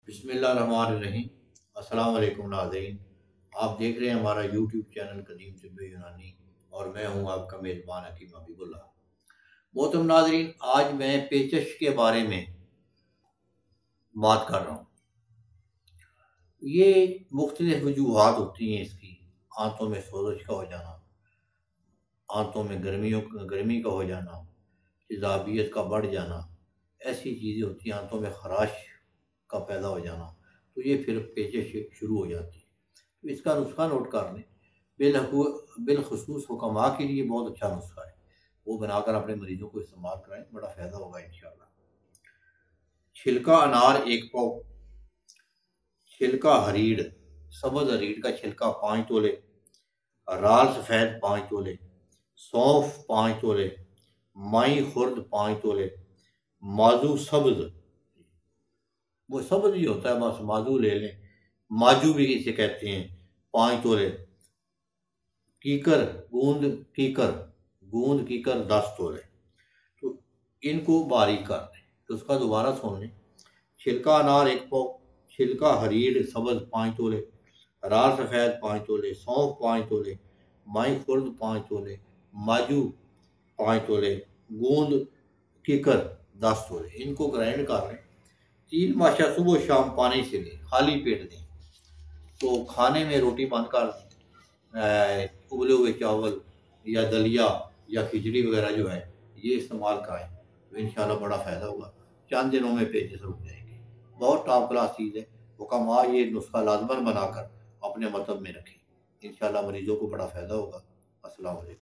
بسم اللہ الرحمن الرحیم۔ السلام علیکم ناظرین، آپ دیکھ رہے ہیں ہمارا یوٹیوب چینل قدیم طب یونانی اور میں ہوں آپ کا میزبان حکیم حبیب اللہ۔ محترم ناظرین، آج میں پیچش کے بارے میں بات کر رہا ہوں۔ یہ مختلف وجوہات ہوتی ہیں اس کی، آنتوں میں سوزش کا ہو جانا، آنتوں میں گرمی کا ہو جانا، تیزابیت کا بڑھ جانا، ایسی چیزیں ہوتی ہیں، آنتوں میں خراش کا پیدا ہو جانا، تو یہ پھر پیچش شروع ہو جاتی ہے۔ تو اس کا نسخہ نوٹ کر لیں، بالخصوص حکماء کے لیے بہت اچھا نسخہ ہے، وہ بنا کر اپنے مریضوں کو استعمال کرائیں، بڑا فائدہ ہوگا انشاءاللہ۔ چھلکا انار 1 پاؤ، چھلکا ہریڑ، سبز ہریڑ کا چھلکا 5 تولے، رال سفید 5 تولے، سونف 5 تولے، مائی خرد 5 تولے، ماجو سبز، وہ سبز ہی ہوتا ہے، بس ماجو لے لیں، ماجو بھی اسے کہتے ہیں، 5 تولے، کیکر گوند کیکر 10 تولے۔ تو ان کو باریک کر لیں، تو اس کا دوبارہ سن لیں۔ چھلکا انار 1 پاؤ، چھلکا ہریڑ سبز 5 تولے، رال سفید 5 تولے، سونف 5 تولے، مائی خرد 5 تولے، ماجو 5 تولے، گوند کیکر 10 تولے، ان کو گرائنڈ کر لیں۔ 3 ماشا صبح و شام پانی سے لیں، خالی پیٹ دیں۔ تو کھانے میں روٹی بند کر دیں، ابلے ہوئے چاول یا دلیا یا کھچڑی وغیرہ جو ہے یہ استعمال کرائیں، تو انشاءاللہ بڑا فائدہ ہوگا، چند دنوں میں پیچش رک جائیں گے۔ بہت ٹاپ کلاس چیز ہے، حکماء یہ نسخہ لازماً بنا کر اپنے مطلب میں رکھیں، انشاءاللہ مریضوں کو بڑا فائدہ ہوگا۔ السلام علیکم۔